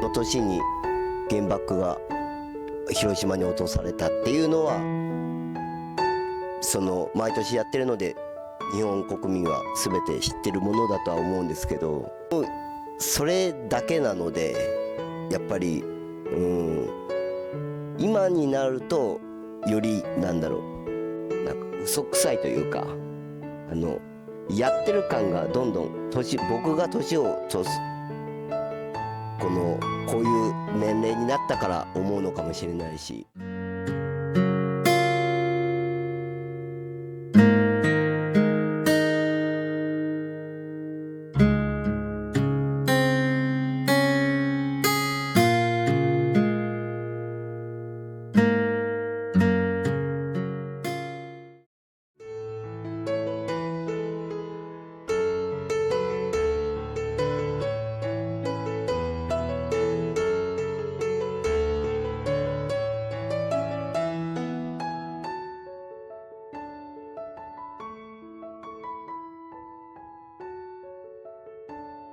の年に原爆が広島に落とされたっていうのはその毎年やってるので日本国民は全て知ってるものだとは思うんですけど、それだけなのでやっぱり、今になるとよりなんか嘘くさいというかやってる感がどんどん僕が年をこういう年齢になったから思うのかもしれないし。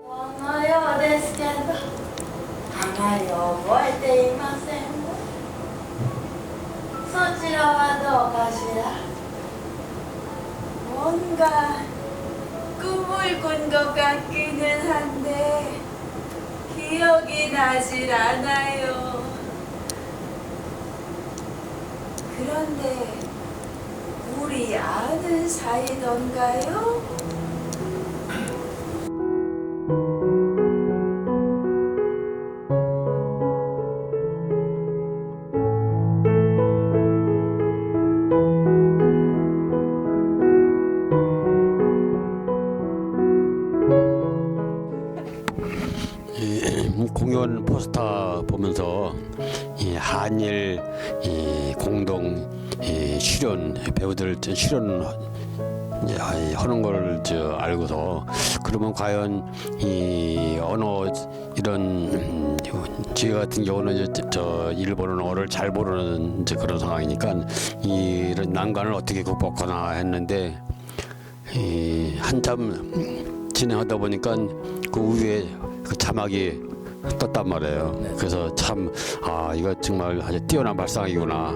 このようですけど、あまり覚えていませんわ。そちらはどうかしら。뭔가 꿈을 꾼 것 같기는 한데 기억이 나질 않아요. 그런데 우리 아는 사이던가요? 공연 포스터 보면서 한일 공동 출연 배우들 출연 하는 걸 알고서 그러면 과연 이 언어 이런 저희 같은 경우는 일본어를 잘 모르는 그런 상황이니까 이런 난관을 어떻게 극복하나 했는데 한참 진행하다 보니까 그 위에 그 자막이 떴단 말이에요. 그래서 참 이거 정말 아주 뛰어난 발상이구나.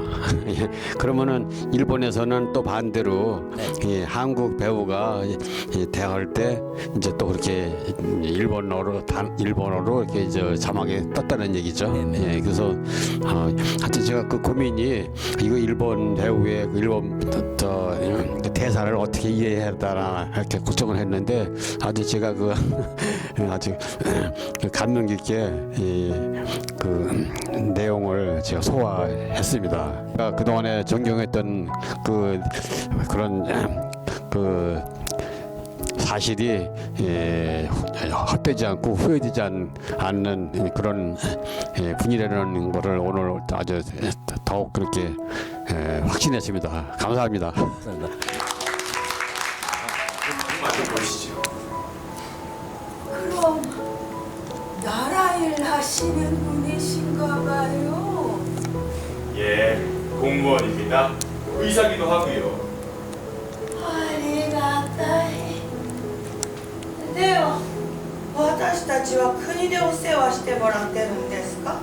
그러면은 일본에서는 또 반대로 한국 배우가 대학할 때 이제 또 그렇게 일본어로 이렇게 자막에 떴다는 얘기죠. 그래서 하여튼 제가 그 고민이 이거 일본 배우의 일본 대사를 어떻게 이해해야 되나 이렇게 걱정을 했는데 아주 제가 아주 감명 깊게 그 내용을 제가 소화했습니다. 그동안에 존경했던 그런 사실이 헛되지 않고 후회되지 않는 그런 분이라는 것을 오늘 아주 더욱 그렇게 확신했습니다. 감사합니다. 그럼 나라일 하시는 분이신가 봐요. 예, 공무원입니다. 의사기도 하고요. 아리가타이. では私たちは国でお世話してもらってるんですか？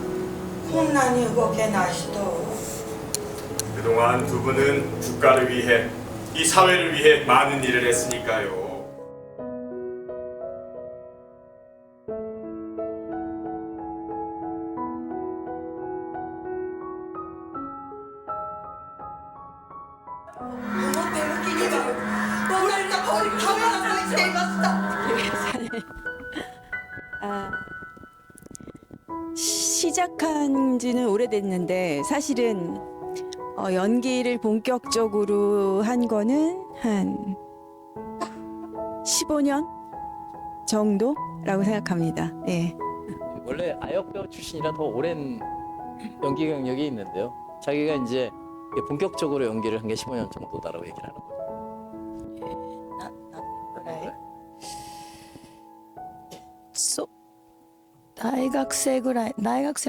こんなに動けない人を。 그동안 두 분은 국가를 위해, 이 사회를 위해 많은 일을 했으니까요. 시작한 지는 오래됐는데 사실은 연기를 본격적으로 한 거는 한 15년 정도라고 생각합니다. 예. 원래 아역배우 출신이라 더 오랜 연기 경력이 있는데요. 자기가 이제 본격적으로 연기를 한 게 15년 정도다라고 얘기를 하는 거죠. ぐらいそう大学生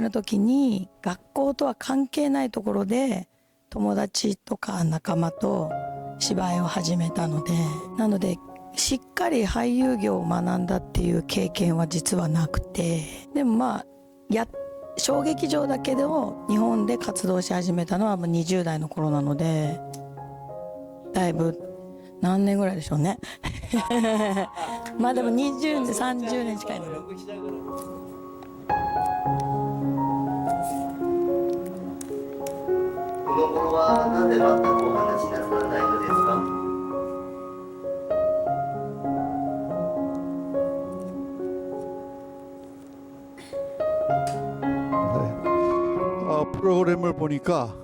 の時に学校とは関係ないところで友達とか仲間と芝居を始めたので、なのでしっかり俳優業を学んだっていう経験は実はなくて、でもまあ小劇場だけでも日本で活動し始めたのはもう20代の頃なので、だいぶ何年ぐらいでしょうねまあでも20年30年近いので。この頃はなぜ全くお話しなさらないのですか？프로그램을 보니까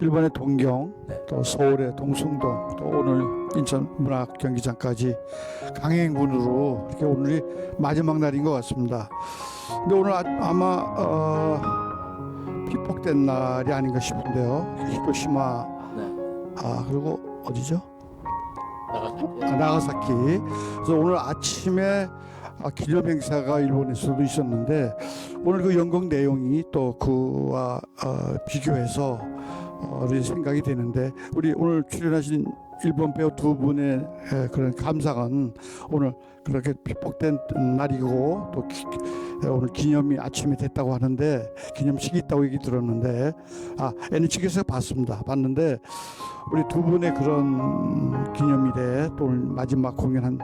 일본의 동경, 또 서울의 동숭동, 또 오늘 인천 문화경기장까지 강행군으로 이렇게 오늘이 마지막 날인 것 같습니다. 근데 오늘 아마 피폭된 날이 아닌가 싶은데요. 히로시마, 그리고 어디죠? 나가사키. 그래서 오늘 아침에 기념 행사가 일본에서도 있었는데 오늘 그 연극 내용이 또 그와 비교해서 생각이 되는데, 우리 오늘 출연하신 일본 배우 두 분의 그런 감상은 오늘 그렇게 피폭된 날이고 또 오늘 기념이 아침에 됐다고 하는데, 기념식이 있다고 얘기 들었는데 NHK에서 봤는데 우리 두 분의 그런 기념일에 또 오늘 마지막 공연한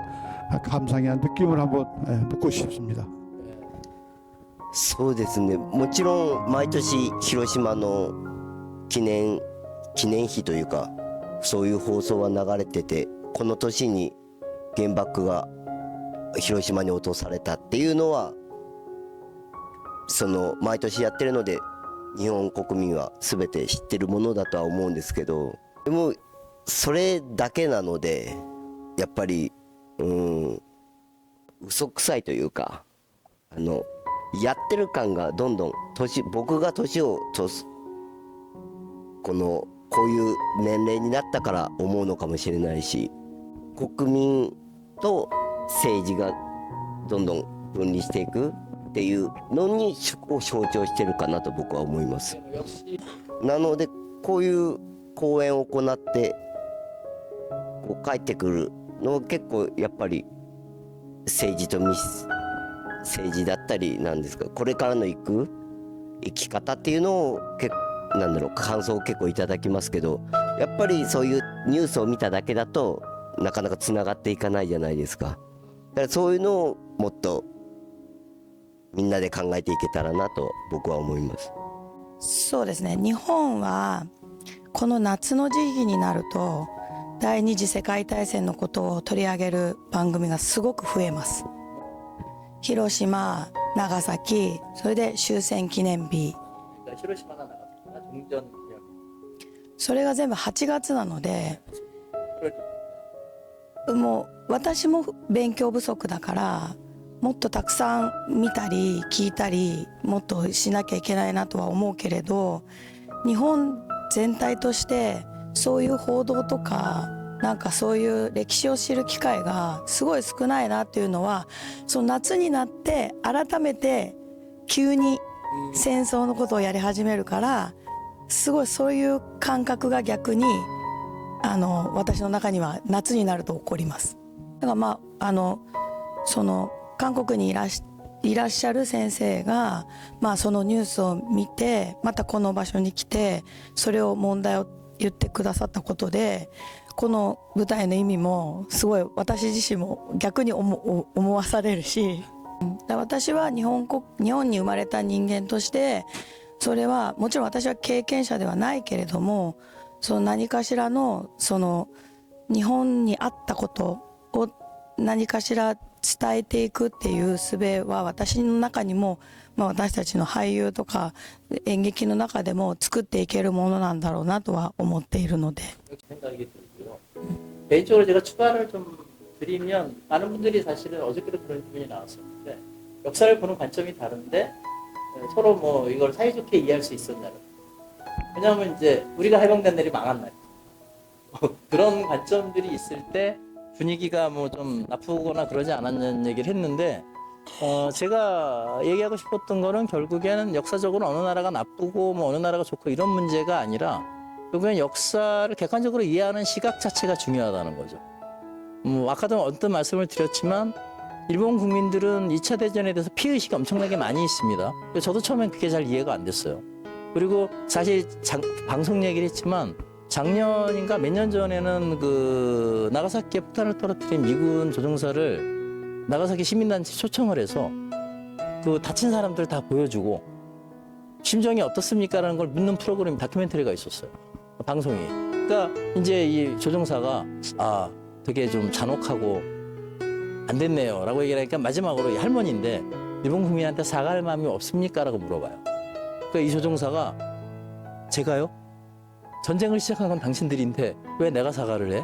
감상의 느낌을 한번 묻고 싶습니다. そうですね、もちろん毎年広島の記念碑というかそういう放送は流れてて、この年に原爆が広島に落とされたっていうのはその毎年やってるので日本国民は全て知ってるものだとは思うんですけど、でもそれだけなのでやっぱり嘘くさいというかやってる感がどんどん僕が年をこういう年齢になったから思うのかもしれないし、国民と政治がどんどん分離していくっていうのにを象徴してるかなと僕は思います。なのでこういう講演を行って帰ってくるのは結構やっぱり政治だったりなんですか、これからの生き方っていうのを感想を結構いただきますけど、やっぱりそういうニュースを見ただけだとなかなかつながっていかないじゃないですか。だからそういうのをもっとみんなで考えていけたらなと僕は思います。そうですね、日本はこの夏の時期になると第二次世界大戦のことを取り上げる番組がすごく増えます。広島、長崎、それで終戦記念日、それが全部8月なので、もう私も勉強不足だからもっとたくさん見たり聞いたりもっとしなきゃいけないなとは思うけれど、日本全体としてそういう報道とかなんかそういう歴史を知る機会がすごい少ないなっていうのは、その夏になって改めて急に戦争のことをやり始めるから、すごいそういう感覚が逆に私の中には夏になると起こります。だからその韓国にいらっしゃる先生が、そのニュースを見てまたこの場所に来てそれを問題を言ってくださったことで、この舞台の意味もすごい私自身も逆に思わされるし、私は日本に生まれた人間としてそれはもちろん私は経験者ではないけれども、その何かしらのその日本にあったことを何かしら伝えていくっていう術は私の中にも、私たちの俳優とか演劇の中でも作っていけるものなんだろうなとは思っているので。 개인적으로 제가 추가를 좀 드리면, 많은 분들이 사실은 어저께도 그런 부분이 나왔었는데 역사를 보는 관점이 다른데 서로 뭐 이걸 사이좋게 이해할 수 있었냐는, 왜냐하면 이제 우리가 해방된 날이 망한 날 그런 관점들이 있을 때 분위기가 뭐 좀 나쁘거나 그러지 않았냐는 얘기를 했는데, 제가 얘기하고 싶었던 거는 결국에는 역사적으로 어느 나라가 나쁘고 뭐 어느 나라가 좋고 이런 문제가 아니라 결국엔 역사를 객관적으로 이해하는 시각 자체가 중요하다는 거죠. 아까도 어떤 말씀을 드렸지만 일본 국민들은 2차 대전에 대해서 피해의식이 엄청나게 많이 있습니다. 저도 처음엔 그게 잘 이해가 안 됐어요. 그리고 사실 방송 얘기를 했지만 작년인가 몇 년 전에는 그 나가사키에 폭탄을 떨어뜨린 미군 조종사를 나가사키 시민단체 초청을 해서 그 다친 사람들 다 보여주고 심정이 어떻습니까라는 걸 묻는 프로그램 다큐멘터리가 있었어요. 방송이. 그러니까 이제 이 조종사가 되게 좀 잔혹하고 안 됐네요 라고 얘기를 하니까 마지막으로 이 할머니인데 일본 국민한테 사과할 마음이 없습니까? 라고 물어봐요. 그러니까 이 조종사가 제가요? 전쟁을 시작한 건 당신들인데 왜 내가 사과를 해?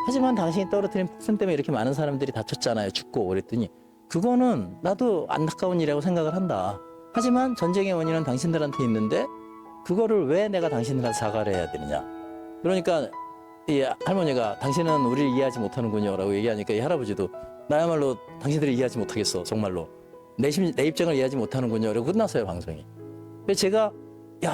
하지만 당신이 떨어뜨린 폭탄 때문에 이렇게 많은 사람들이 다쳤잖아요. 죽고 그랬더니 그거는 나도 안타까운 일이라고 생각을 한다. 하지만 전쟁의 원인은 당신들한테 있는데 그거를 왜 내가 당신들한테 사과를 해야 되느냐. 그러니까 이 할머니가 당신은 우리를 이해하지 못하는군요 라고 얘기하니까 이 할아버지도 나야말로 당신들을 이해하지 못하겠어. 정말로 내 입장을 이해하지 못하는군요 라고 끝났어요 방송이. 그래서 제가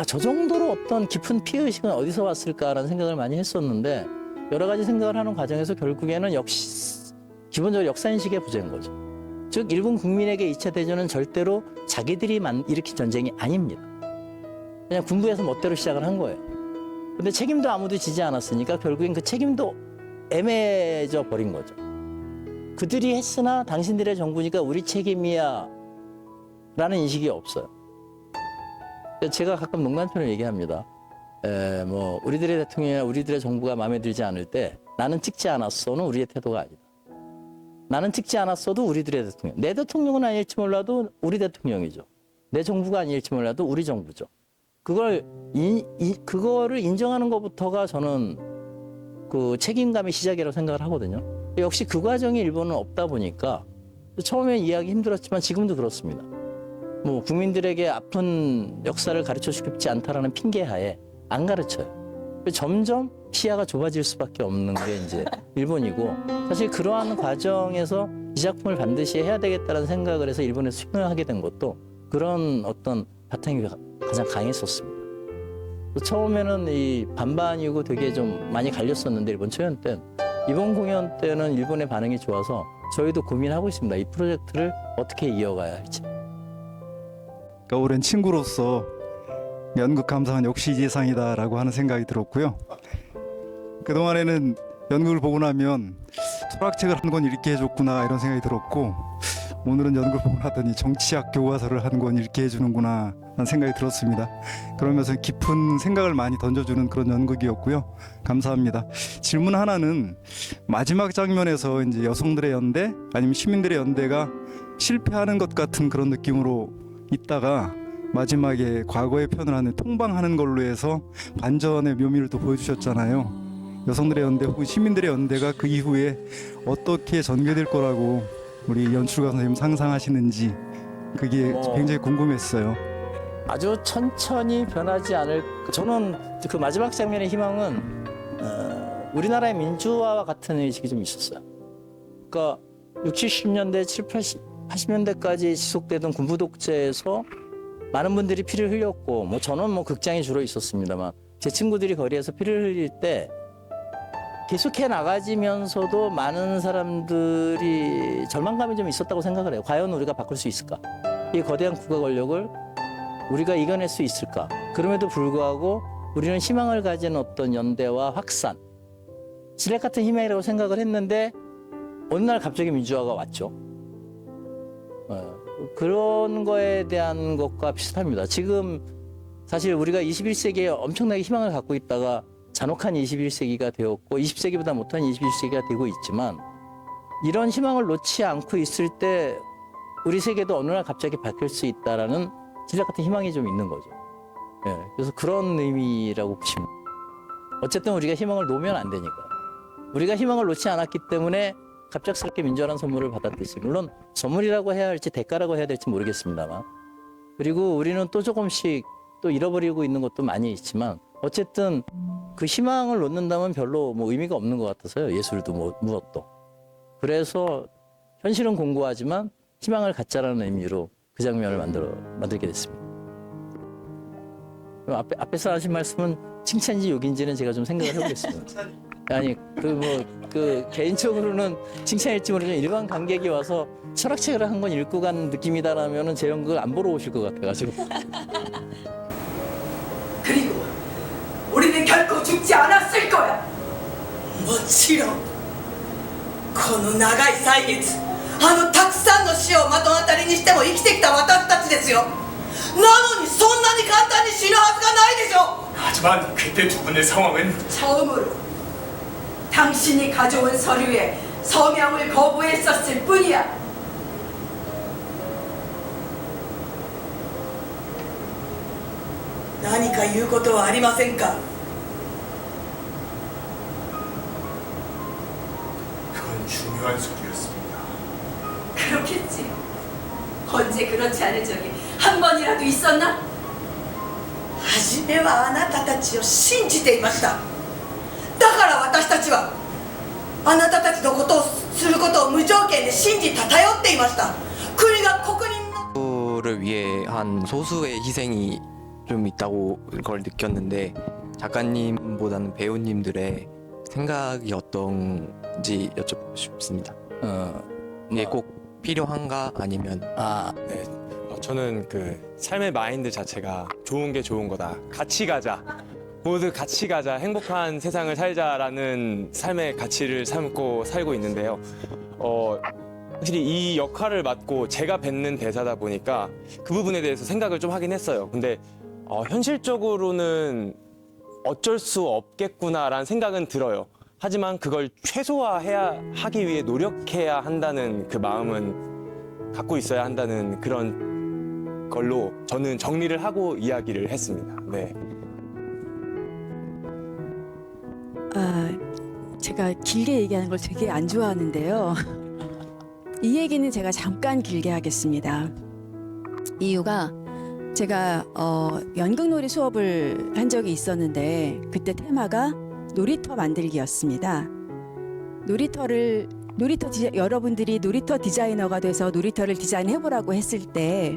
저 정도로 어떤 깊은 피해의식은 어디서 왔을까라는 생각을 많이 했었는데 여러 가지 생각을 하는 과정에서 결국에는 역시 기본적으로 역사인식의 부재인 거죠. 즉 일본 국민에게 2차 대전은 절대로 자기들이 일으킨 전쟁이 아닙니다. 그냥 군부에서 멋대로 시작을 한 거예요. 근데 책임도 아무도 지지 않았으니까 결국엔 그 책임도 애매해져 버린 거죠. 그들이 했으나 당신들의 정부니까 우리 책임이야 라는 인식이 없어요. 제가 가끔 농담처럼 얘기합니다. 뭐 우리들의 대통령이나 우리들의 정부가 마음에 들지 않을 때 나는 찍지 않았어는 우리의 태도가 아니다. 나는 찍지 않았어도 우리들의 대통령. 내 대통령은 아닐지 몰라도 우리 대통령이죠. 내 정부가 아닐지 몰라도 우리 정부죠. 그거를 인정하는 것부터가 저는 그 책임감의 시작이라고 생각을 하거든요. 역시 그 과정이 일본은 없다 보니까 처음에 이해하기 힘들었지만 지금도 그렇습니다. 뭐 국민들에게 아픈 역사를 가르쳐 주고 싶지 않다라는 핑계하에 안 가르쳐요. 점점 시야가 좁아질 수밖에 없는 게 이제 일본이고 사실 그러한 과정에서 이 작품을 반드시 해야 되겠다는 생각을 해서 일본에서 수용하게 된 것도 그런 어떤 바탕이 가장 강했었습니다. 처음에는 이 반반이고 되게 좀 많이 갈렸었는데 일본 초연 때는 이번 공연 때는 일본의 반응이 좋아서 저희도 고민하고 있습니다. 이 프로젝트를 어떻게 이어가야 할지. 그러니까 오랜 친구로서 연극 감상은 역시 이재상이다라고 하는 생각이 들었고요. 그동안에는 연극을 보고 나면 철학책을 한 권 읽게 해줬구나 이런 생각이 들었고 오늘은 연극을 보고 나더니 정치학 교과서를 한 권 읽게 해주는구나 하는 생각이 들었습니다. 그러면서 깊은 생각을 많이 던져주는 그런 연극이었고요. 감사합니다. 질문 하나는 마지막 장면에서 이제 여성들의 연대 아니면 시민들의 연대가 실패하는 것 같은 그런 느낌으로 있다가 마지막에 과거의 편을 하는 통방하는 걸로 해서 반전의 묘미를 또 보여주셨잖아요. 여성들의 연대 혹은 시민들의 연대가 그 이후에 어떻게 전개될 거라고 우리 연출가 선생님 상상하시는지 그게 굉장히 궁금했어요. 아주 천천히 변하지 않을 저는 그 마지막 장면의 희망은 우리나라의 민주화와 같은 의식이 좀 있었어요. 그러니까 60, 70년대, 70, 80년대까지 지속되던 군부 독재에서 많은 분들이 피를 흘렸고 뭐 저는 뭐 극장에 주로 있었습니다만 제 친구들이 거리에서 피를 흘릴 때 계속해 나가지면서도 많은 사람들이 절망감이 좀 있었다고 생각을 해요. 과연 우리가 바꿀 수 있을까? 이 거대한 국가 권력을 우리가 이겨낼 수 있을까? 그럼에도 불구하고 우리는 희망을 가진 어떤 연대와 확산, 진흙 같은 희망이라고 생각을 했는데 어느 날 갑자기 민주화가 왔죠. 그런 거에 대한 것과 비슷합니다. 지금 사실 우리가 21세기에 엄청나게 희망을 갖고 있다가 잔혹한 21세기가 되었고 20세기보다 못한 21세기가 되고 있지만 이런 희망을 놓지 않고 있을 때 우리 세계도 어느 날 갑자기 바뀔 수 있다라는 진작 같은 희망이 좀 있는 거죠. 그래서 그런 의미라고 보시면 어쨌든 우리가 희망을 놓으면 안 되니까 우리가 희망을 놓지 않았기 때문에 갑작스럽게 민주화라는 선물을 받았듯이 물론 선물이라고 해야 할지 대가라고 해야 될지 모르겠습니다만 그리고 우리는 또 조금씩 또 잃어버리고 있는 것도 많이 있지만 어쨌든 그 희망을 놓는다면 별로 뭐 의미가 없는 것 같아서요. 예술도 뭐 무엇도. 그래서 현실은 공고하지만 희망을 갖자라는 의미로 그 장면을 만들게 됐습니다. 앞에서 하신 말씀은 칭찬인지 욕인지는 제가 좀 생각을 해보겠습니다. 아니 그 개인적으로는 칭찬일지 모르지만 일반 관객이 와서 철학책을 한 권 읽고 간 느낌이다라면은 제 연극을 안 보러 오실 것 같아가지고. 그리고 우리는 결코 죽지 않았을 거야. もちろんこの長い歳月たくさんの死を目の当たりにしても生きてきた私たちですよ。なのにそんなに簡単に死ぬはずがないでしょ。 하지만 그때 두 분의 상황은 처음으로 당신이 가져온 서류에 서명을 거부했었을 뿐이야.何か言うことはありませんか? 그건 중요한 소리였습니다. 그렇겠지. 언제 그렇지 않은 적이 한 번이라도 있었나? 初めはあなたたちを信じていました。だから私たちはあなたたちのことをすることを無条件で信じた頼っていました。国が国民の를 위해 한 소수의 희생이 좀 있다고 걸 느꼈는데 작가님보다는 배우님들의 생각이 어떤지 여쭤보고 싶습니다. 이게 꼭 필요한가 아니면 네, 저는 그 삶의 마인드 자체가 좋은 게 좋은 거다. 같이 가자. 모두 같이 가자. 행복한 세상을 살자라는 삶의 가치를 삼고 살고 있는데요. 확실히 이 역할을 맡고 제가 뱉는 대사다 보니까 그 부분에 대해서 생각을 좀 하긴 했어요. 근데 현실적으로는 어쩔 수 없겠구나라는 생각은 들어요. 하지만 그걸 하기 위해 노력해야 한다는 그 마음은 갖고 있어야 한다는 그런 걸로 저는 정리를 하고 이야기를 했습니다. 네. 제가 길게 얘기하는 걸 되게 안 좋아하는데요. 이 얘기는 제가 잠깐 길게 하겠습니다. 이유가 제가 연극놀이 수업을 한 적이 있었는데 그때 테마가 놀이터 만들기였습니다. 여러분들이 놀이터 디자이너가 돼서 놀이터를 디자인해보라고 했을 때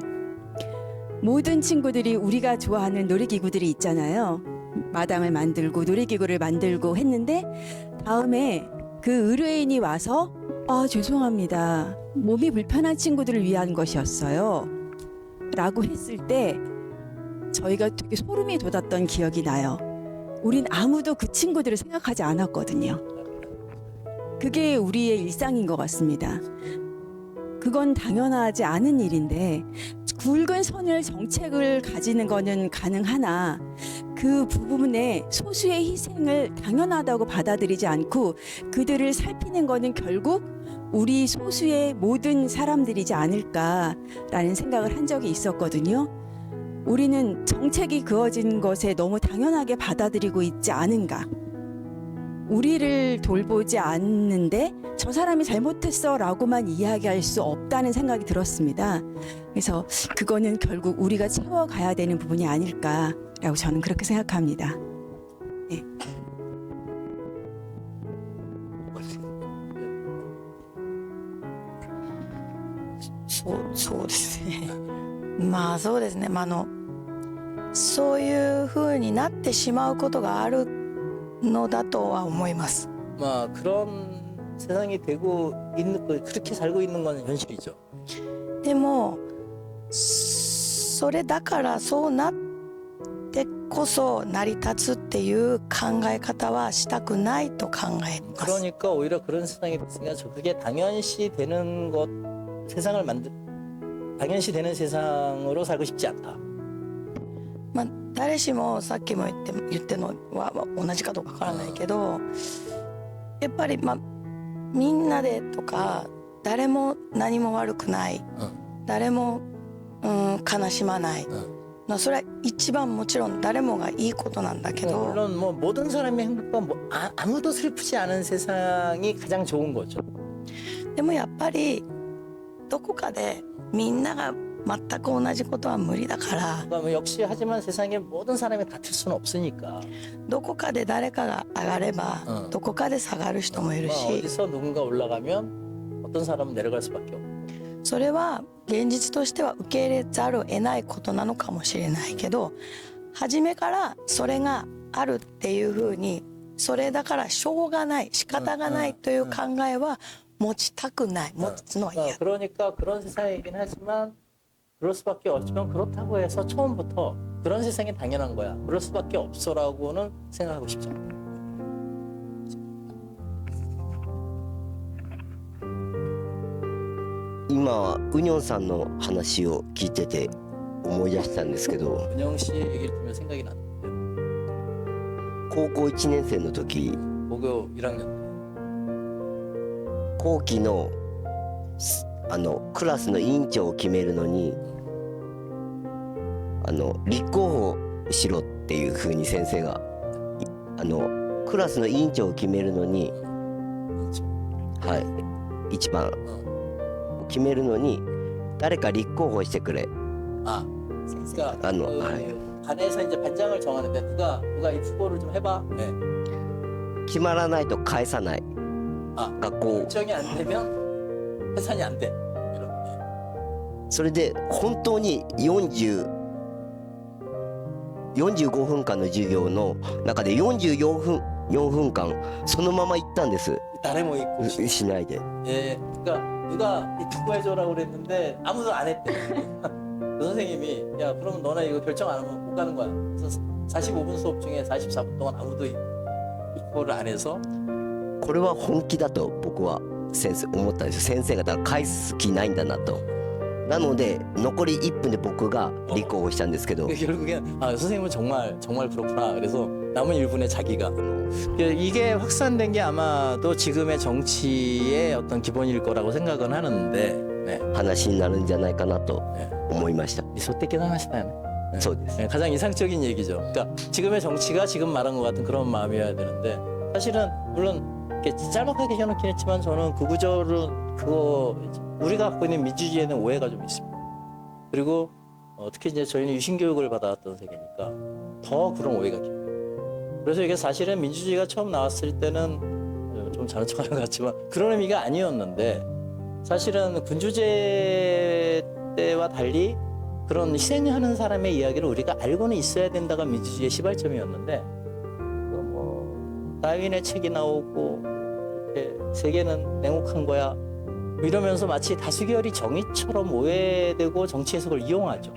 모든 친구들이 우리가 좋아하는 놀이기구들이 있잖아요. 마당을 만들고 놀이기구를 만들고 했는데 다음에 그 의뢰인이 와서 죄송합니다. 몸이 불편한 친구들을 위한 것이었어요. 라고 했을 때 저희가 되게 소름이 돋았던 기억이 나요. 우린 아무도 그 친구들을 생각하지 않았거든요. 그게 우리의 일상인 것 같습니다. 그건 당연하지 않은 일인데 굵은 선을 정책을 가지는 거는 가능하나 그 부분에 소수의 희생을 당연하다고 받아들이지 않고 그들을 살피는 거는 결국 우리 소수의 모든 사람들이지 않을까라는 생각을 한 적이 있었거든요. 우리는 정책이 그어진 것에 너무 당연하게 받아들이고 있지 않은가. 우리를 돌보지 않는데 저 사람이 잘못했어 라고만 이야기할 수 없다는 생각이 들었습니다. 그래서 그거는 결국 우리가 채워가야 되는 부분이 아닐까라고 저는 그렇게 생각합니다. 네. そうですね。まあそうですね。そういう風になってしまうことがあるのだとは思います。 그런 세상이 되고 있는 그렇게 살고 있는 건 현실이죠. でもそれだからそうなってこそ成り立つっていう考え方はしたくないと考えます。 그러니까 오히려 그런 세상이 됐으니까 그게 당연시 되는 것 당연시 되는 세상으로 살고 싶지 않다. 誰しもさっきも言ってるのは同じかどうかわからないけど、やっぱりみんなでとか誰も何も悪くない、誰も悲しまない、それは一番もちろん誰もがいいことなんだけど 물론 모든 사람이 행복한 아무도 슬프지 않은 세상이 가장 좋은 거죠. でもやっぱりどこかでみんなが全く同じことは無理だから 역시 하지만 세상에 모든 사람이 같을 수는 없으니까 どこかで誰かが上がればどこかで下がる人もいるし 어디서 누군가 올라가면 어떤 사람은 내려갈 수밖에 없고 それは現実としては受け入れざるを得ないことなのかもしれないけど初めからそれがあるっていうふうにそれだからしょうがない仕方がないという考えは持ちたくない持つのは嫌 그러니까 그런 세상이긴 하지만 그럴 수밖에 없지만 그렇다고 해서 처음부터 그런 세상이 당연한 거야. 그럴 수밖에 없어라고는 생각하고 싶지 않아요. 今ウニョンさんの話を聞いてて思い出したんですけど 은영 씨 얘기를 들으면 생각이 났는데 高校1年生の時 고교 1학년 後期のクラスの委員長を決めるのに立候補しろっていう風に先生がクラスの委員長を決めるのにはい一番決めるのに誰か立候補してくれ 아, 그러니까 네. 반에서 이제 반장을 정하는데 누가 이 후보를 좀 해봐. 네. 決まらないと返さない 아, 学校 결정이 안 되면 해산이 안 돼. 이런. それで本当に45分間の授業の中で4分間そのまま行ったんです 誰も있고 しないで 예, 그러니까 누가 이 투표해줘라고 그랬는데 아무도 안 했대. 그 선생님이 야 그러면 너네 이거 결정 안 하면 못 가는 거야. 그래서 45분 수업 중에 44분 동안 아무도 투표를 안 해서 これは本気だと僕は思ったんですよ先生がだから返す気ないんだなとなので残り1分で僕が立候補したんですけど 결국엔 아 선생님은 정말 그렇구나. 그래서 남은 1분에 자기가 이게 확산된 게 아마도 지금의 정치의 어떤 기본일 거라고 생각은 하는데 네. 話になるんじゃないかなと思いました 미소떼끼 하시나요? そうです 네, 가장 이상적인 얘기죠. 그러니까 지금의 정치가 지금 말한 것 같은 그런 마음이어야 되는데 사실은 물론 이렇게 짤막하게 해놓긴 했지만 저는 그 구절은 그거 우리가 갖고 있는 민주주의에는 오해가 좀 있습니다. 그리고 특히 이제 저희는 유신교육을 받아왔던 세계니까 더 그런 오해가 깊어요. 그래서 이게 사실은 민주주의가 처음 나왔을 때는 좀 잘난 척하는 것 같지만 그런 의미가 아니었는데 사실은 군주제 때와 달리 그런 희생하는 사람의 이야기를 우리가 알고는 있어야 된다가 민주주의의 시발점이었는데 뭐 다윈의 책이 나오고 이렇게 세계는 냉혹한 거야 이러면서 마치 다수결이 정의처럼 오해되고 정치 해석을 이용하죠.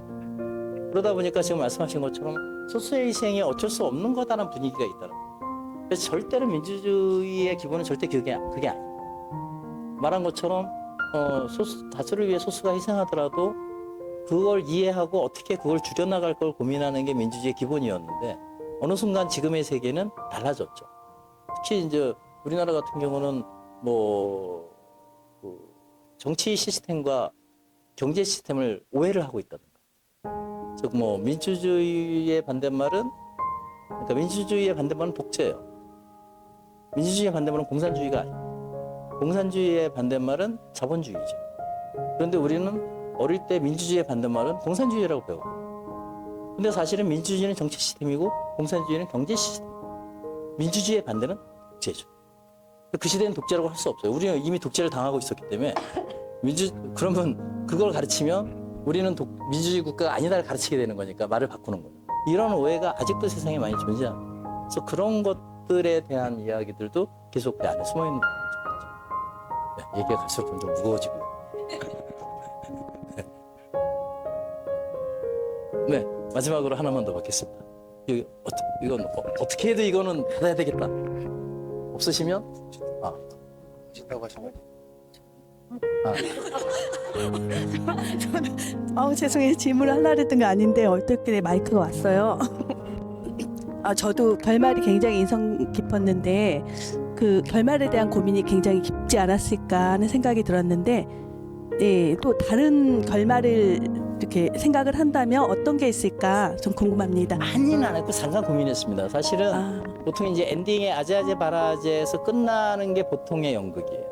그러다 보니까 지금 말씀하신 것처럼 소수의 희생이 어쩔 수 없는 거다라는 분위기가 있다는 거예요. 그래서 절대로 민주주의의 기본은 절대 그게 아니에요. 말한 것처럼 다수를 위해 소수가 희생하더라도 그걸 이해하고 어떻게 그걸 줄여나갈 걸 고민하는 게 민주주의의 기본이었는데 어느 순간 지금의 세계는 달라졌죠. 특히 이제 우리나라 같은 경우는 뭐 정치 시스템과 경제 시스템을 오해를 하고 있다는 거예요. 즉 뭐 민주주의의 반대말은 그러니까 민주주의의 반대말은 독재예요. 민주주의의 반대말은 공산주의가 아니에요. 공산주의의 반대말은 자본주의죠. 그런데 우리는 어릴 때 민주주의의 반대말은 공산주의라고 배우고 근데 사실은 민주주의는 정치 시스템이고 공산주의는 경제 시스템 민주주의의 반대는 독재죠. 그 시대는 독재라고 할 수 없어요. 우리는 이미 독재를 당하고 있었기 때문에 그러면 그걸 가르치면 우리는 민주주의 국가가 아니다를 가르치게 되는 거니까 말을 바꾸는 거예요. 이런 오해가 아직도 세상에 많이 존재합니다. 그래서 그런 것들에 대한 이야기들도 계속 그 안에 숨어있는 거죠. 네, 얘기가 갈수록 좀 무거워지고요. 네, 마지막으로 하나만 더 받겠습니다. 이건 어떻게 해도 이거는 받아야 되겠다. 없으시면 오신다고 하시면 죄송해요. 질문을 하려고 했던 거 아닌데 어떻게 마이크가 왔어요. 저도 결말이 굉장히 인상 깊었는데 그 결말에 대한 고민이 굉장히 깊지 않았을까 하는 생각이 들었는데 네, 또 다른 결말을 이렇게 생각을 한다면 어떤 게 있을까 좀 궁금합니다. 많이는 안 했고 잠깐 고민했습니다. 사실은 보통 이제 엔딩에 아재아재 바라제에서 끝나는 게 보통의 연극이에요.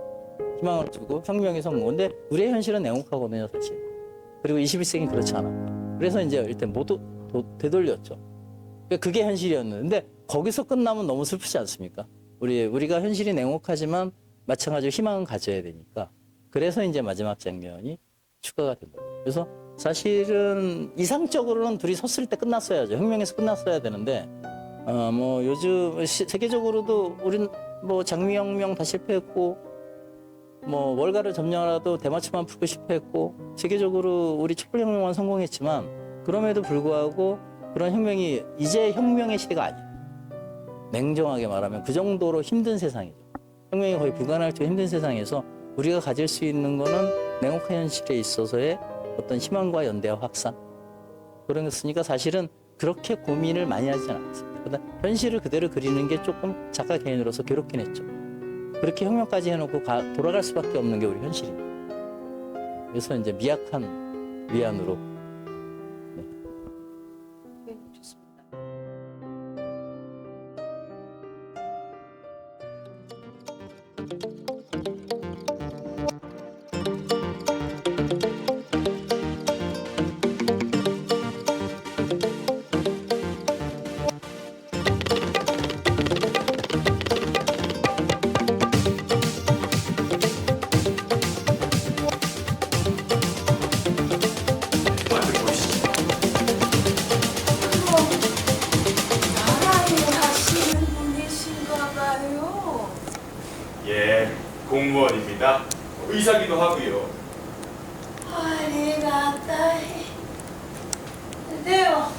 희망을 주고 혁명의 성공. 근데 우리의 현실은 냉혹하거든요, 사실. 그리고 21세기는 그렇지 않아. 그래서 이제 일단 모두 되돌렸죠. 그게 현실이었는데 근데 거기서 끝나면 너무 슬프지 않습니까? 우리가 현실이 냉혹하지만 마찬가지로 희망은 가져야 되니까. 그래서 이제 마지막 장면이 추가가 된 거예요. 그래서 사실은 이상적으로는 둘이 섰을 때 끝났어야죠. 혁명에서 끝났어야 되는데 뭐 요즘 세계적으로도 우린 뭐 장미혁명 다 실패했고 뭐 월가를 점령하라도 대마초만 풀고 실패했고 세계적으로 우리 촛불혁명은 성공했지만 그럼에도 불구하고 그런 혁명이 이제 혁명의 시대가 아니에요. 냉정하게 말하면 그 정도로 힘든 세상이죠. 혁명이 거의 불가능할 정도로 힘든 세상에서 우리가 가질 수 있는 거는 냉혹한 현실에 있어서의 어떤 희망과 연대와 확산 그런 거 쓰니까 사실은 그렇게 고민을 많이 하지 않았습니다. 그러나 현실을 그대로 그리는 게 조금 작가 개인으로서 괴롭긴 했죠. 그렇게 혁명까지 해놓고 돌아갈 수밖에 없는 게 우리 현실입니다. 그래서 이제 미약한 위안으로 예, 공무원입니다. 의사기도 하고요. ありがたい。では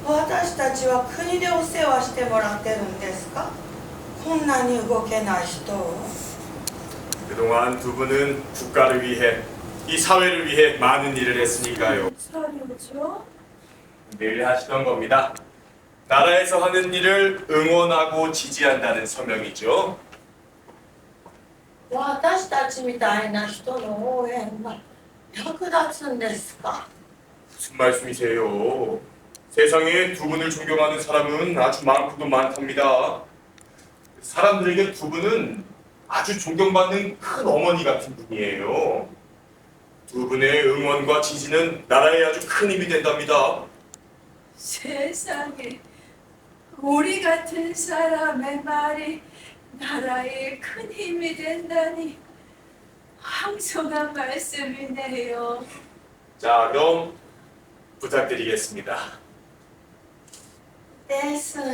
私たちは国でお世話してもらってるんですか？こんなに動けない人を。 그동안 두 분은 국가를 위해, 이 사회를 위해 많은 일을 했으니까요. 사료죠? 늘 하시던 겁니다. 나라에서 하는 일을 응원하고 지지한다는 서명이죠. 私たちみたいな人の応援が役立つんですか？ 무슨 말씀이세요? 세상에 두 분을 존경하는 사람은 아주 많고도 많답니다. 사람들에게 두 분은 아주 존경받는 큰 어머니 같은 분이에요. 두 분의 응원과 지지는 나라에 아주 큰 힘이 된답니다. 세상에 우리 같은 사람의 말이 나라에 큰 힘이 된다니 황송한 말씀이네요. 자, 그럼 부탁드리겠습니다. ですが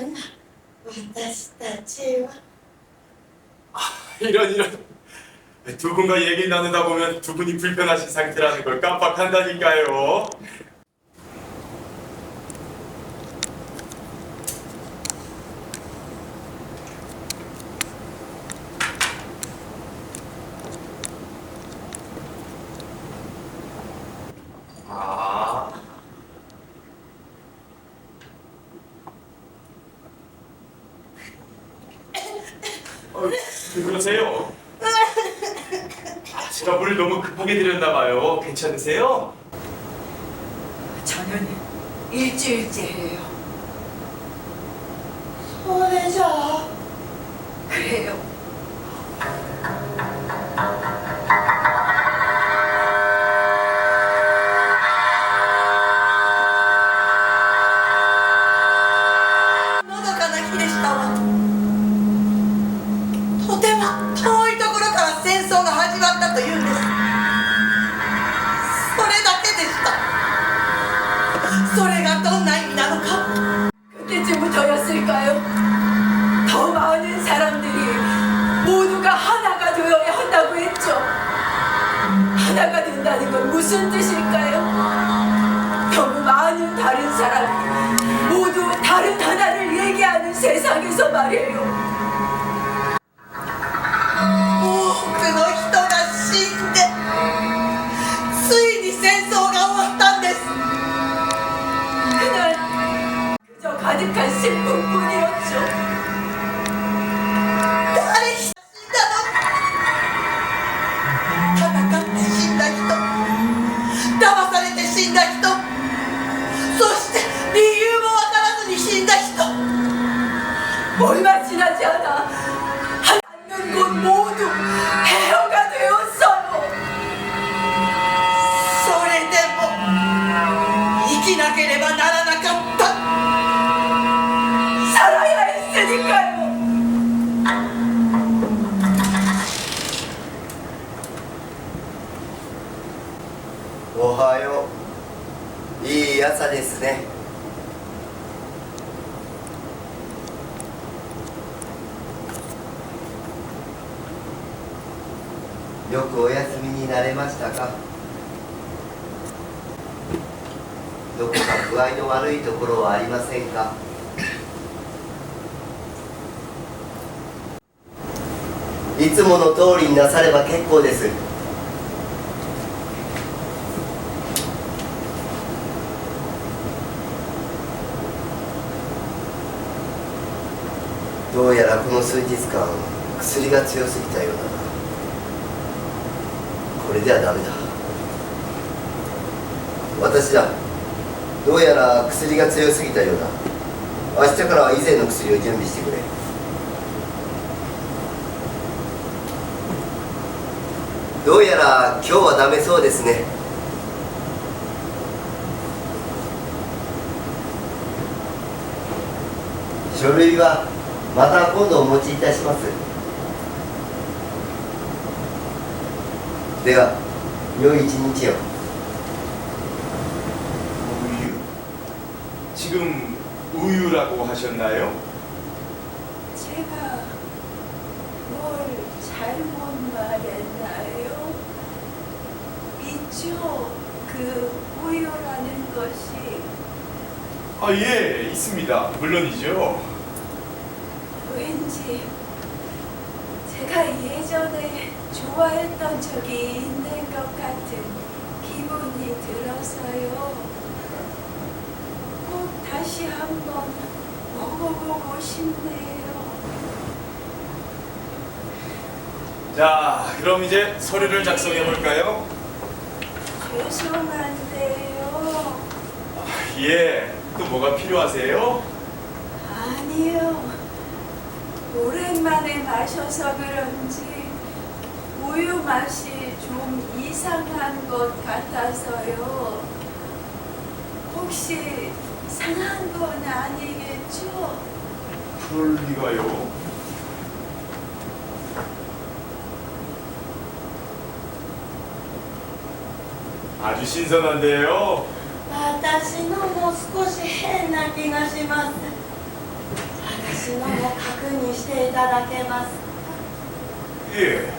私たちは 이런 두 분과 얘기 나누다 보면 두 분이 불편하신 상태라는 걸 깜빡한다니까요. 왜 그러세요? 제가 물을 너무 급하게 드렸나 봐요. 괜찮으세요? 저는 일주일째예요. 소래자 그래요. 노도가な日でしたわ。とても遠いところから戦争が始まったというんです。それだけでした。それがどんな意味なのか. 그때쯤부터였을까요? 더 많은 사람들이 모두가 하나가 되어야 한다고 했죠. 하나가 된다는 건 무슨 뜻일까요? 너무 많은 다른 사람이 모두 다른 하나를 얘기하는 세상에서 말이에요. 多くの人が死んでついに戦争が終わったんです。 그날 그저 가득한 슬픔뿐이었죠.誰死んだの? 戦って死んだ人、騙されて死んだ人、そして理由もわからずに死んだ人. 얼마 지나지 않아 하는 곳 모두 폐허가 되었어요. それでも生きなければならなかった. 살아야 했으니까요. おはよう。いい朝ですね。よくお休みになれましたか。どこか具合の悪いところはありませんか。いつもの通りになされば結構です。どうやらこの数日間薬が強すぎたようだな。これではダメだ。私だ。どうやら薬が強すぎたようだ。明日からは以前の薬を準備してくれ。どうやら今日はダメそうですね。書類はまた今度お持ちいたします。では良い一日を。 지금 우유라고 하셨나요? 제가 뭘 잘못 말했나요? 있죠, 그 우유라는 것이. 아, 예, 있습니다. 물론이죠. 왠지 제가 예전에 좋아했던 적이 있는 것 같은 기분이 들어서요. 꼭 다시 한번 먹어보고 싶네요. 자, 그럼 이제 서류를 작성해 볼까요? 죄송한데요. 예, 또 뭐가 필요하세요? 아니요. 오랜만에 마셔서 그런지 우유 맛이 좀 이상한 것 같아서요. 혹시 상한 건 아니겠죠? 그럴 리가요. 아주 신선한데요. 私のも少し変な気がします。私のも確認していただけますか？ 예.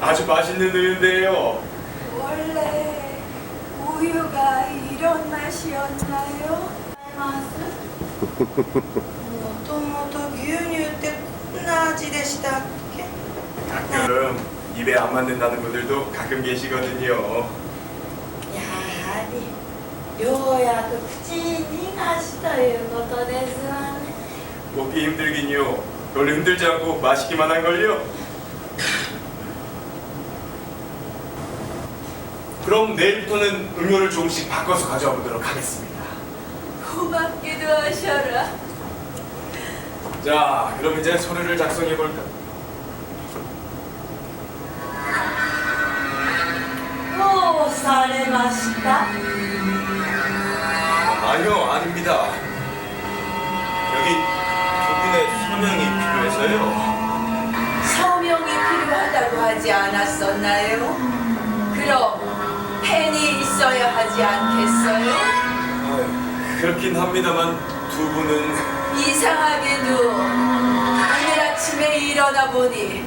아주 맛있는 우유인데요. 원래 우유가 이런 맛이었나요? もともと牛乳ってこんな味でしたっけ? 가끔 입에 안 맞는다는 분들도 가끔 계시거든요. やはりようやく口に逃がしということですわね. 먹기 힘들긴요. 별로 힘들지 않고 맛있기만 한걸요. 그럼 내일부터는 음료를 조금씩 바꿔서 가져와 보도록 하겠습니다. 고맙기도 하셔라. 자, 그럼 이제 서류를 작성해 볼까? 또 사레마시다? 아니요, 아닙니다. 여기 두 분의 서명이 필요해서요. 서명이 필요하다고 하지 않았었나요? 그럼 펜이 있어야 하지 않겠어요? 그렇긴 합니다만 두 분은 이상하게도 오늘 아침에 일어나 보니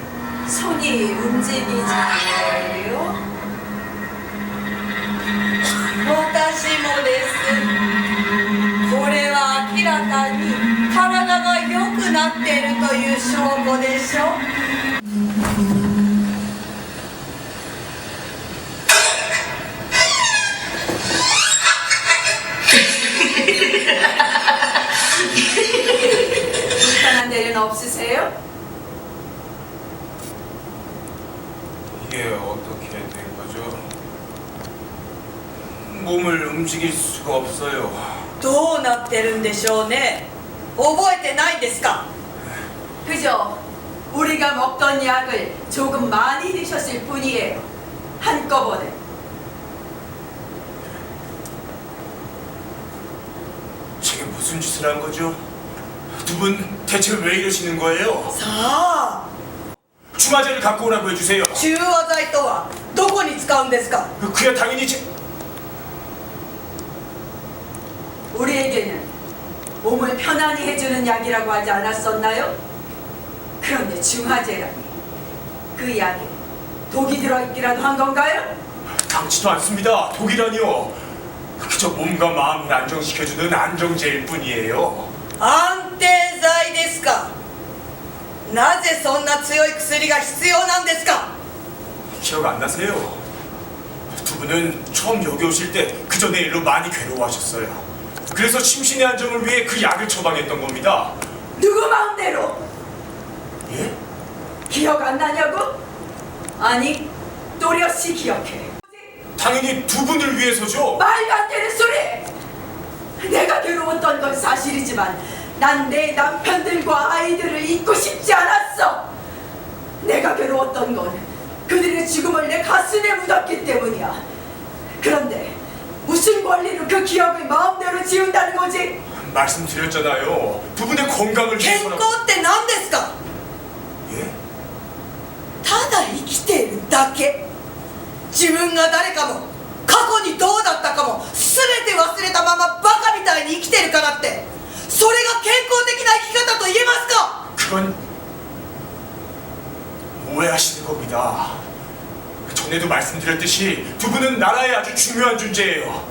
손이 움직이지 않아요. 私もです。これは明らかに体が良くなっているという証拠でしょ。불편한 데는 없으세요? 이게 어떻게 된 거죠? 몸을 움직일 수가 없어요. どうなってるんでしょうね。覚えてないですか? 그저 우리가 먹던 약을 조금 많이 드셨을 뿐이에요. 한꺼번에. 제가 무슨 짓을 한 거죠? 두 분 대체 왜 이러시는 거예요? さあ 중화제를 갖고 오라고 해주세요. 中和剤とはどこに使うんですか? 그야 당연히 우리에게는 몸을 편안히 해주는 약이라고 하지 않았었나요? 그런데 중화제라니 그 약에 독이 들어있기라도 한 건가요? 당치도 않습니다. 독이라니요. 그저 몸과 마음을 안정시켜주는 안정제일 뿐이에요. 安定剤ですか。なぜそんな強い薬が必要なんですか。 기억 안 나세요? 두 분은 처음 여기 오실 때 그 전의 일로 많이 괴로워하셨어요. 그래서 심신의 안정을 위해 그 약을 처방했던 겁니다. 누구 마음대로? 예? 기억 안 나냐고? 아니, 또렷이 기억해. 당연히 두 분을 위해서죠. 말도 안 되는 소리! 내가 괴로웠던 건 사실이지만 난 내 남편들과 아이들을 잊고 싶지 않았어. 내가 괴로웠던 건 그들의 죽음을 내 가슴에 묻었기 때문이야. 그런데 무슨 권리로 그 기억을 마음대로 지운다는 거지? 말씀드렸잖아요. 두 분의 건강을 위해서라고. 健康って何ですか? 예? ただ生きているだけ。自分が誰かも過去にどうだったかも全て忘れたままバカみたいに生きてるからってそれが健康的な生き方と言えますか? 그건 오해하시는 겁니다. 전에도 말씀드렸듯이 두 분은 나라의 아주 중요한 존재예요.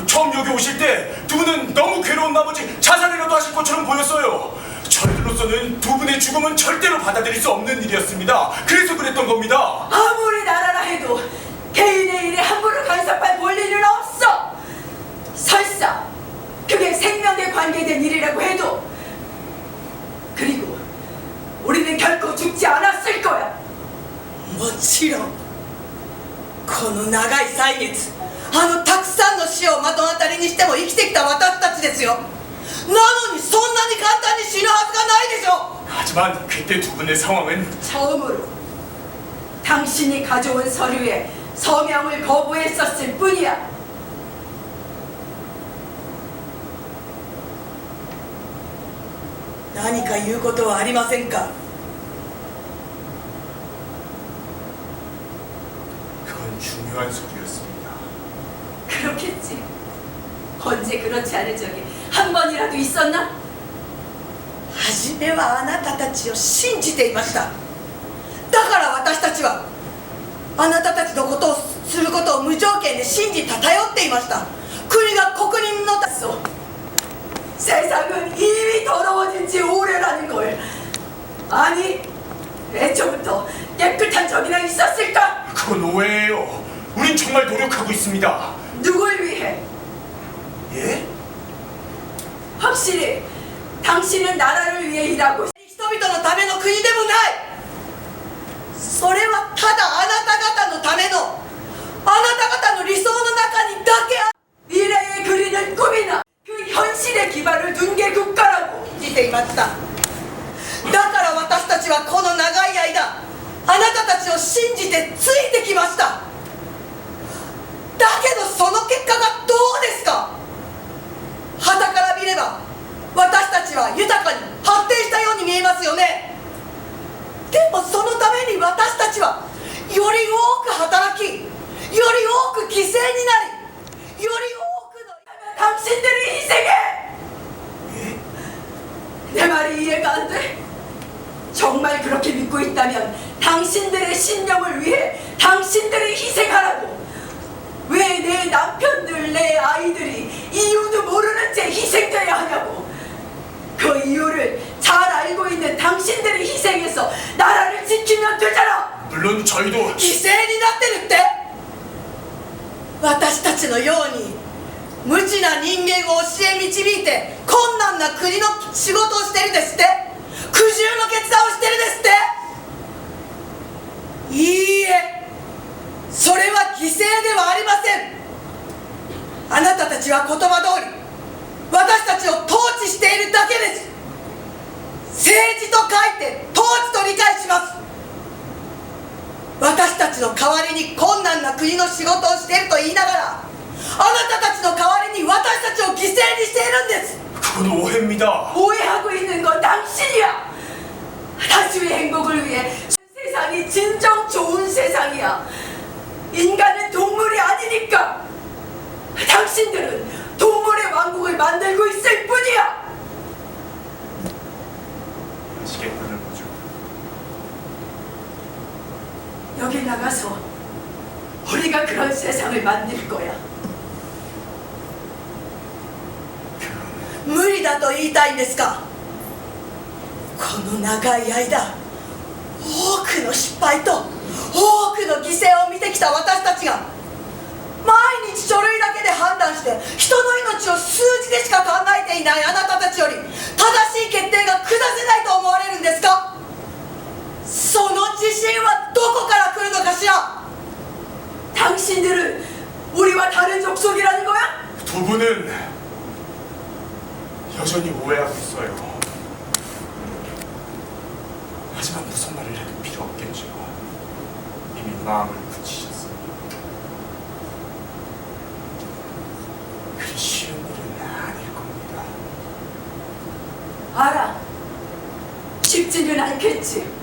처음 여기 오실 때 두 분은 너무 괴로운 나머지 자살이라도 하실 것처럼 보였어요. 저희들로서는 두 분의 죽음은 절대로 받아들일 수 없는 일이었습니다. 그래서 그랬던 겁니다. 아무리 나라라 해도 개인의 일에 함부로 간섭할 권리는 없어. 설사 그게 생명에 관계된 일이라고 해도. 그리고 우리는 결코 죽지 않았을 거야. もちろんこの長い歳月たくさんの死を目の当たりにしても生きてきた私たちですよ。なのにそんなに簡単に死ぬはずがないでしょ. 하지만 그때 두 분의 상황은 처음으로 당신이 가져온 서류에 서명을 거부했었을 뿐이야.何か言うことはありませんか? 그건 중요한 소리였습니다. 그렇겠지. 언제 그렇지 않은 적이 한 번이라도 있었나? 初めはあなたたちを信じていました。だから私たちはあなたたちのことをすることを無条件で信じ頼っていました。国が国民の세상은 이미 더러워진 지 오래라는 걸. 아니, 애초부터 깨끗한 적이나 있었을까? 그건 오해예요. 우린 정말 노력하고 있습니다. 누굴 위해? 예? 확실히 당신은 나라를 위해 일하고 人々のための国でもない。それはただあなた方のためのあなた方の理想の中にだけある 미래에 그리는 꿈이나 그 현실에 기반을 둔 게 국가라고 信じていました。だから私たちはこの長い間あなたたちを信じてついてきました。だけどその結果がどうですか？傍から見れば私たちは豊かに発展したように見えますよね。でもそのために私たちはより多く働き、より多く犠牲になり、より多くの당신들의 희생에! 내 말이 이해가 안 돼? 정말 그렇게 믿고 있다면 당신들의 신념을 위해 당신들이 희생하라고. 왜 내 남편들, 내 아이들이 이유도 모르는 채 희생돼야 하냐고. 그 이유를 잘 알고 있는 당신들이 희생해서 나라를 지키면 되잖아. 물론 저희도 犠牲になってるって。私たちのように無知な人間を教え導いて困難な国の仕事をしてるですって。苦渋の決断をしてるですって。いいえ、それは犠牲ではありません。あなたたちは言葉通り私たちを統治しているだけです。政治と書いて統治と理解します。私たちの代わりに困難な国の仕事をしていると言いながらあなたたちの代わりに私たちを犠牲にしているんです。 그건 오해입니다. 오해하고 있는 건 당신이야. 다수의 행복을 위해 세상이 진정 좋은 세상이야. 인간은 동물이 아니니까. 당신들은 동물의 왕국을 만들고 있을 뿐이야. 하시겠다는 거죠. 여기 나가서 우리가 그런 세상을 만들 거야. 無理だと言いたいんですか。この長い間、多くの失敗と多くの犠牲を見てきた私たちが毎日書類だけで判断して人の命を数字でしか考えていないあなたたちより正しい決定が下せないと思われるんですか。その自信はどこから来るのかしら。당신들은 우리와 다른 족속이라는 거야? 두 분은 여전히 오해하고 있어요. 하지만 무슨 말을 해도 필요 없겠죠. 이미 마음을 굳히셨어요. 그리 쉬운 일은 아닐 겁니다. 알아. 쉽지는 않겠지.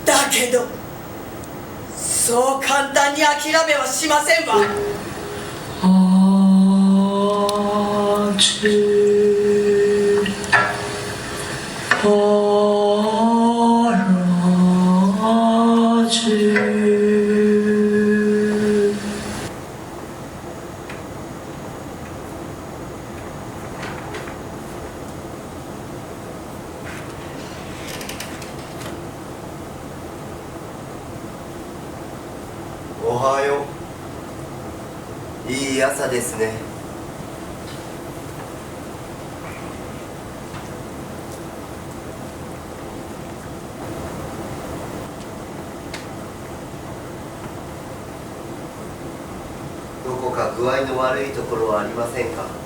だけどそう簡単に諦めはしませんわ。おはよう。いい朝ですね。どこか具合の悪いところはありませんか。